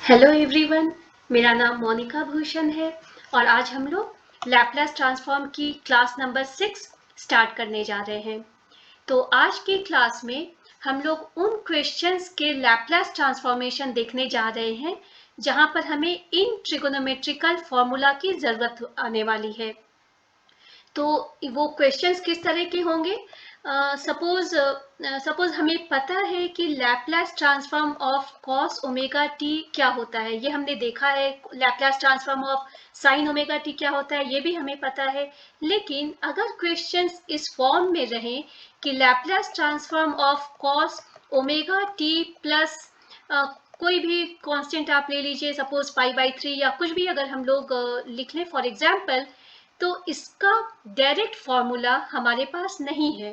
Hello everyone, मेरा नाम मोनिका भूषण है और आज हम लोग लैपलास ट्रांसफॉर्म की क्लास नंबर 6 स्टार्ट करने जा रहे हैं। तो आज की क्लास में हम लोग उन क्वेश्चंस के लैपलास ट्रांसफॉर्मेशन देखने जा रहे हैं जहां पर हमें इन ट्रिगोनोमेट्रिकल फॉर्मूला की जरूरत आने वाली है। तो वो क्वेश्चंस किस तरह के होंगे? सपोज हमें पता है कि Laplace transform of cos omega T क्या होता है, ये हमने देखा है। Laplace transform of sine omega T क्या होता है, ये भी हमें पता है। लेकिन अगर क्वेश्चंस इस फॉर्म में रहें कि Laplace transform of cos omega t plus कोई भी कांस्टेंट आप ले लीजिए, सपोज π/3 या कुछ भी अगर हम लोग लिख लें फॉर एग्जांपल, तो इसका डायरेक्ट फॉर्मूला हमारे पास नहीं है।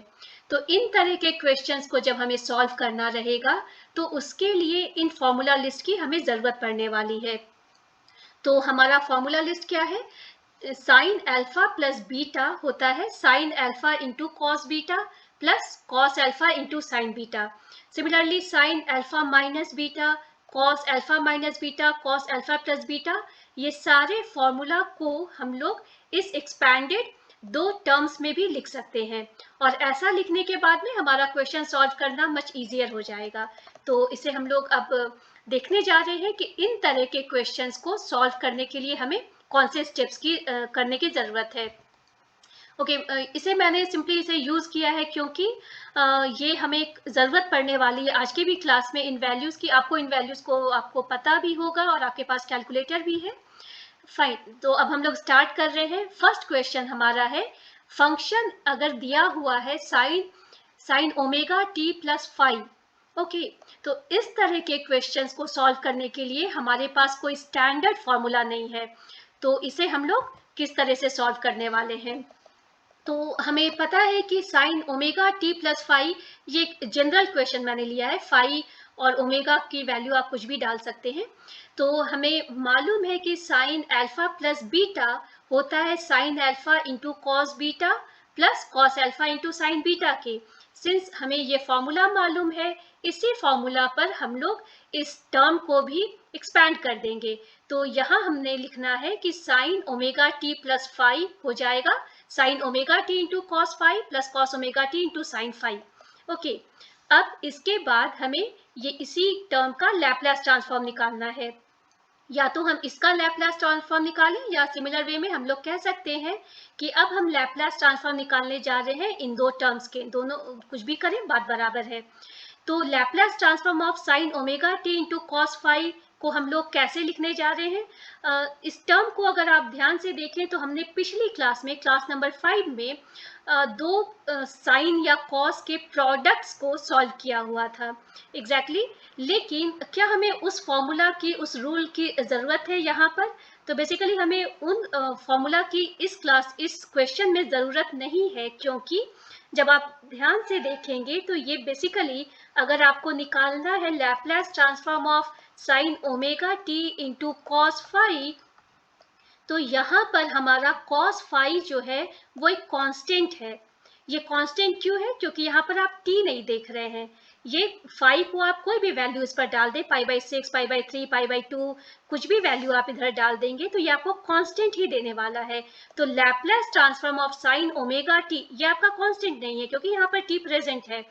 तो इन तरह के क्वेश्चंस को जब हमें सॉल्व करना रहेगा तो उसके लिए इन फॉर्मूला लिस्ट की हमें जरूरत पड़ने वाली है। तो हमारा फॉर्मूला लिस्ट क्या है? साइन अल्फा प्लस बीटा होता है sine alpha into cos beta plus cos alpha into sine beta. Similarly sine alpha minus beta, cos alpha minus beta, cos alpha plus beta, ये सारे फॉर्मूला को हम लोग इस एक्सपैंडेड दो टर्म्स में भी लिख सकते हैं और ऐसा लिखने के बाद में हमारा क्वेश्चन सॉल्व करना मच इजियर हो जाएगा। तो इसे हम लोग अब देखने जा रहे हैं कि इन तरह के क्वेश्चंस को सॉल्व करने के लिए हमें कौन से स्टेप्स की करने की ज़रूरत है। ओके, इसे मैंने सिंपली इसे यूज़ किया है क्योंकि ये हमें ज़रूरत पड़ने वाली है आज की भी क्लास में इन वैल्यूज़ की। आपको इन वैल्यूज़ को आपको पता भी होगा और आपके पास कैलकुलेटर भी है। फाइन, तो अब हम लोग स्टार्ट कर रहे हैं। फर्स्ट क्वेश्चन हमारा है, फंक्शन अगर दिया हुआ है sign omega t plus 5। Okay, तो इस तरह के क्वेश्चंस को सॉल्व करने के लिए हमारे पास कोई स्टैंडर्ड फॉर्मूला नहीं है। तो इसे हम लोग किस तरह से सॉल्व करने वाले हैं? तो हमें पता है कि साइन ओमेगा टी प्लस 5 ये एक जनरल क्वेश्चन मैंने लिया है। 5 और ओमेगा की वैल्यू आप कुछ भी डाल सकते हैं। तो हमें मालूम है कि साइन अल्फा प्लस बीटा होता है sine alpha into cos beta plus cos alpha into sine beta के। सिंस हमें ये फॉर्मूला मालूम है, इसी फॉर्मूला पर हम लोग इस टर्म को भी एक्सपैंड कर देंगे। तो यहाँ हमने लिखना है कि साइन ओमेगा टी प्लस 5 हो जाएगा sign omega t into cos 5 plus cos omega t into sign 5। Okay, अब इसके बाद हमें ये इसी टर्म का लैपलास ट्रांसफॉर्म निकालना है। या तो हम इसका लैपलास ट्रांसफॉर्म निकालें या सिमिलर वे में हम लोग कह सकते हैं कि अब हम लैपलास ट्रांसफॉर्म निकालने जा रहे हैं इन दो टर्म्स के। दोनों कुछ भी करें, बात बराबर है। तो Laplace transform of sine omega t into cos 5 को हम लोग कैसे लिखने जा रहे हैं? इस टर्म को अगर आप ध्यान से देखें तो हमने पिछली क्लास में क्लास नंबर 5 में दो साइन या कॉस के प्रोडक्ट्स को सॉल्व किया हुआ था एग्जैक्टली। लेकिन क्या हमें उस फॉर्मूला की, उस रूल की ज़रूरत है यहाँ पर? तो बेसिकली हमें उन फॉर्मूला की इस क्वेश्चन में ज़रूरत नहीं है, क्योंकि जब आप ध्यान से देखेंगे तो ये बेसिकली अगर आपको निकालना है Laplace transform of sine omega t into cos 5, तो यहाँ पर हमारा cos phi जो है वो एक कांस्टेंट है। ये कांस्टेंट क्यों है? क्योंकि यहाँ पर आप t नहीं देख रहे हैं। ये phi को आप कोई भी वैल्यू इस पर डाल दें, π/6, π/3, π/2, कुछ भी वैल्यू आप इधर डाल देंगे तो ये आपको कांस्टेंट ही देने वाला है। तो Laplace transform of sine omega T ये आपका कांस्टेंट नहीं है क्योंकि यहाँ पर t प्रेजेंट है।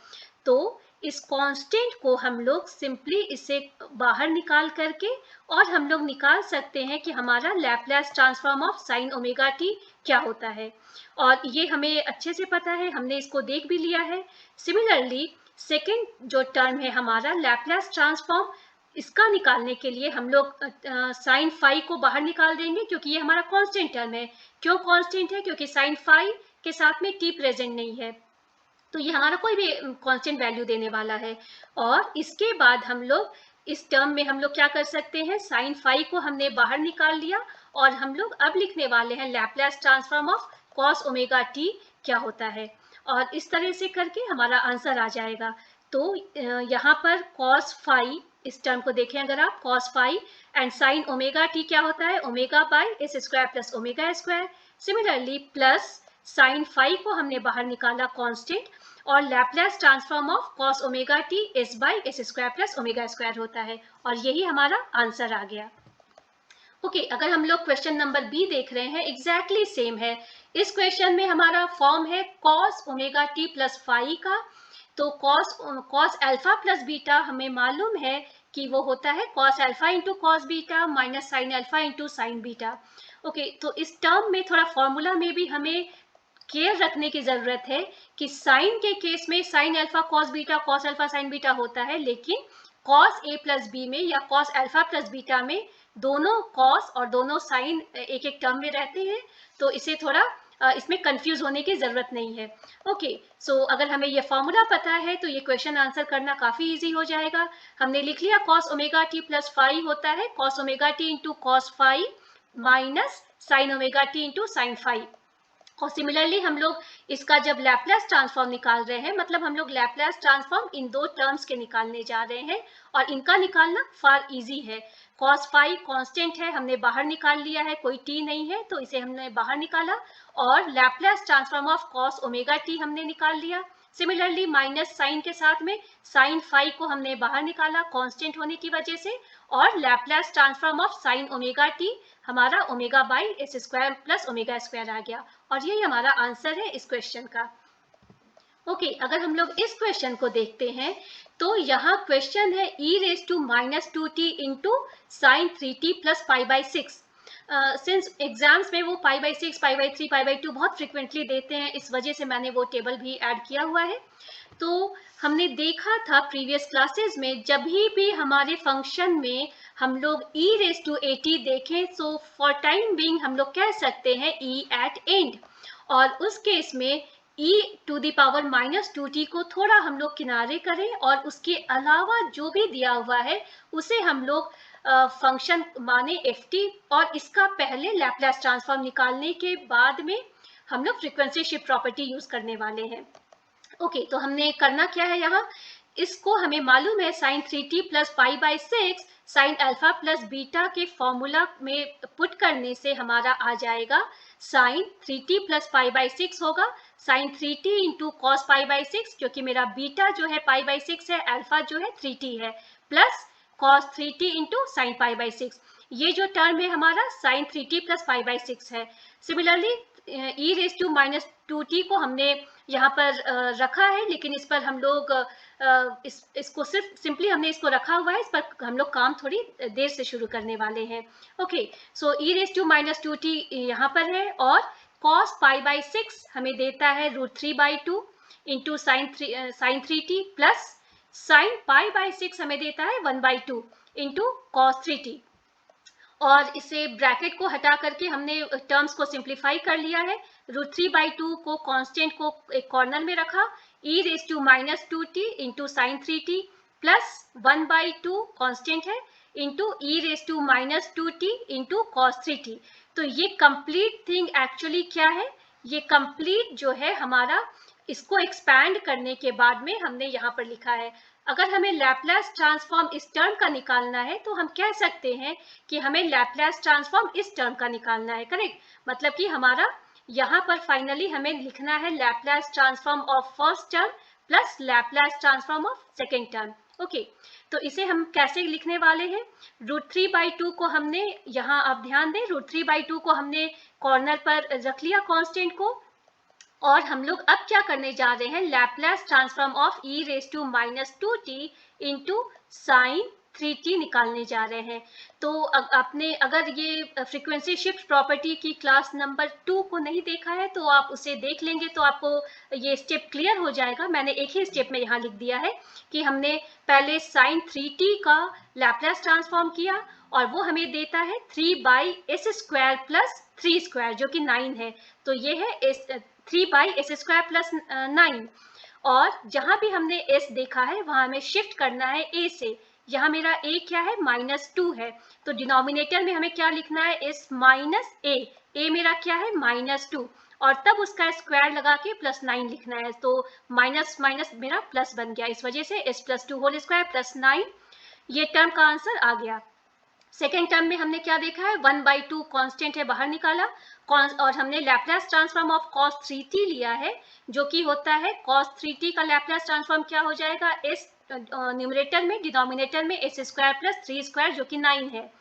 तो इस कांस्टेंट को हम लोग सिंपली इसे बाहर निकाल करके और हम लोग निकाल सकते हैं कि हमारा Laplace transform of sine omega T क्या होता है। और ये हमें अच्छे से पता है, हमने इसको देख भी लिया है। सिमिलरली सेकेंड जो टर्म है हमारा लैपलास ट्रांसफॉर्म, इसका निकालने के लिए हम लोग साइन 5 को बाहर निकाल देंगे क्योंकि ये हमारा कांस्टेंट टर्म है। क्यों कांस्टेंट है? क्योंकि साइन 5 के साथ में t प्रेजेंट नहीं है, तो ये हमारा कोई भी कांस्टेंट वैल्यू देने वाला है। और इसके बाद हम लोग इस टर्म में हम लोग क्या कर सकते हैं, साइन 5 को हमने बाहर निकाल लिया और हम लोग अब लिखने वाले हैं Laplace transform of cos omega T क्या होता है। और इस तरह से करके हमारा आंसर आ जाएगा। तो यहाँ पर cos 5, इस टर्म को देखें अगर आप, cos 5 and sign omega T क्या होता है, omega by S square plus omega square. Similarly plus sign 5 को हमने बाहर निकाला कांस्टेंट और Laplace transform of cos omega T S by s square plus omega square होता है, और यही हमारा आंसर आ गया। ओके, अगर हम लोग क्वेश्चन नंबर बी देख रहे हैं, एग्जैक्टली सेम है। इस क्वेश्चन में हमारा फॉर्म है cos omega t plus phi का। तो कॉस अल्फा प्लस बीटा हमें मालूम है कि वो होता है cos alpha into cos beta minus sine alpha into sine beta. Okay, तो इस टर्म में थोड़ा फॉर्मूला में भी हमें केयर रखने की जरूरत है कि साइन के केस में sine alpha cos beta, cos alpha sign beta होता है, लेकिन कॉस ए प्लस बी में या कॉस अल्फा प्लस बीटा में दोनों कॉस और दोनों साइन एक एक टर्म में रहते हैं, तो इसे थोड़ा इसमें कंफ्यूज होने की जरूरत नहीं है। ओके, सो अगर हमें ये फॉर्मूला पता है तो ये क्वेश्चन आंसर करना काफी इजी हो जाएगा। हमने लिख लिया cos omega t plus phi होता है cos omega t into cos phi minus sine omega t into sine phi. और सिमिलरली हम लोग इसका जब लैप्लास ट्रांसफॉर्म निकाल रहे हैं, मतलब हम लोग लैप्लास ट्रांसफॉर्म इन दो टर्म्स के निकालने जा रहे हैं, और इनका निकालना फार इजी है। कॉस फाई कांस्टेंट है, हमने बाहर निकाल लिया है, कोई टी नहीं है तो इसे हमने बाहर निकाला, और Laplace transform of cos omega T हमने निकाल लिया। सिमिलरली माइनस साइन के साथ में साइन फाई को हमने बाहर निकाला कांस्टेंट होने की वजह से, और Laplace transform of sine omega t हमारा omega by s square plus omega square आ गया, और यही हमारा आंसर है इस क्वेश्चन का। ओके, अगर हम लोग इस क्वेश्चन को देखते हैं तो यहाँ क्वेश्चन है e raise to minus two t into sine three t plus pi by six. Since exams में वो pi by six, pi by three, pi by two बहुत फ्रिक्वेंटली देते हैं, इस वजह से मैंने वो टेबल भी ऐड किया हुआ है। तो हमने देखा था प्रीवियस क्लासेस में, जब भी हमारे फंक्शन में हम लोग e raise to a t देखें, सो फॉर टाइम बीइंग हम लोग कह सकते हैं e एट एंड, और उस केस में e to the power minus two t को थोड़ा हम लोग किनारे करें, और उसके अलावा जो भी दिया हुआ है उसे हम लोग फंक्शन माने एफ टी, और इसका पहले लैप्लास ट्रांसफॉर्म निकालने के बाद में हम लोग फ्रीक्वेंसी शिफ्ट प्रॉपर्टी यूज करने वाले हैं। ओके, तो हमने करना क्या है यहाँ, इसको हमें मालूम है sine three t plus pi by six sine alpha plus beta के फॉर्मूला में पुट करने से हमारा आ जाएगा sine three t plus pi by six होगा sine three t into cos pi by six, क्योंकि मेरा बीटा जो है पाई बाई सिक्स है, अल्फा जो है थ्री टी है, plus cos three t into sine pi by six. ये जो टर्म है हमारा sign three t plus pi by six है। Similarly e raise to minus two t को हमने यहाँ पर रखा है, लेकिन इस पर हम लोग इसको सिर्फ सिंपली हमने इसको रखा हुआ है, इस पर हम लोग काम थोड़ी देर से शुरू करने वाले हैं। Okay, so e raise to minus two t यहाँ पर है, और कॉस पाई बाई सिक्स हमें देता है root three by two into sine three t, plus sine pi by six हमें देता है one by two into cos three t, और इसे ब्रैकेट को हटा करके हमने टर्म्स को सिंप्लीफाई कर लिया है। रूट थ्री बाई टू को कांस्टेंट को एक कॉर्नर में रखा, e raise to minus two t into sine three t plus one by two constant है into e raise to minus two t into cos three t. तो ये complete thing actually क्या है, ये कंप्लीट जो है हमारा, इसको एक्सपैंड करने के बाद में हमने यहाँ पर लिखा है। अगर हमें लैप्लास ट्रांसफॉर्म इस टर्म का निकालना है तो हम कह सकते हैं कि हमें लैप्लास ट्रांसफॉर्म इस टर्म का निकालना है, करेक्ट। मतलब कि हमारा यहाँ पर फाइनली हमें लिखना है Laplace transform of first term plus Laplace transform of second term. Okay, तो इसे हम कैसे लिखने वाले हैं, रूट थ्री बाई टू को हमने यहाँ, आप ध्यान दें, रूट थ्री बाई टू को हमने कॉर्नर पर रख लिया कांस्टेंट को, और हम लोग अब क्या करने जा रहे हैं, Laplace transform of e raise to minus two t into sine three t निकालने जा रहे हैं। तो आपने अगर ये फ्रीक्वेंसी शिफ्ट प्रॉपर्टी की क्लास नंबर 2 को नहीं देखा है तो आप उसे देख लेंगे तो आपको ये स्टेप क्लियर हो जाएगा। मैंने एक ही स्टेप में यहाँ लिख दिया है कि हमने पहले साइन थ्री टी का लैप्लास ट्रांसफॉर्म किया, और वो हमें देता है three by s square plus three square जो कि 9 है। तो ये है three by s square plus 9, और जहां भी हमने s देखा है वहां हमें शिफ्ट करना है a से। यहाँ मेरा a क्या है, -2 है, तो डिनोमिनेटर में हमें क्या लिखना है, s माइनस a मेरा क्या है -2, और तब उसका स्क्वायर लगा के +9 लिखना है, तो माइनस माइनस मेरा प्लस बन गया, इस वजह से s + 2 होल स्क्वायर +9, ये टर्म का आंसर आ गया। सेकेंड टर्म में हमने क्या देखा है, 1/2 कांस्टेंट है, बाहर निकाला, और हमने Laplace transform of cos 3t लिया है, जो कि होता है cos 3t का लैप्लास ट्रांसफॉर्म क्या हो जाएगा, s न्यूमरेटर में, डिनोमिनेटर में s स्क्वायर प्लस 3 स्क्वायर जो कि 9 है।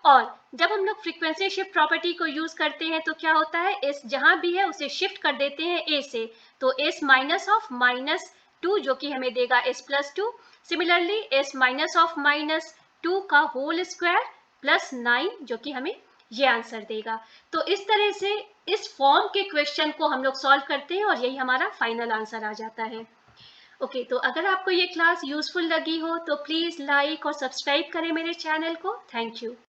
और जब हम लोग फ्रीक्वेंसी शिफ्ट प्रॉपर्टी को यूज करते हैं तो क्या होता है, s जहां भी है उसे शिफ्ट कर देते हैं a से, तो s माइनस ऑफ -2 जो कि हमें देगा s plus 2। Similarly s minus of -2 का होल स्क्वायर प्लस 9 जो कि हमें ये आंसर देगा। तो इस तरह से इस फॉर्म के क्वेश्चन को हम लोग सॉल्व करते हैं और यही हमारा फाइनल आंसर आ जाता है। ओके, तो अगर आपको ये क्लास यूजफुल लगी हो तो प्लीज लाइक और सब्सक्राइब करें मेरे चैनल को। Thank you.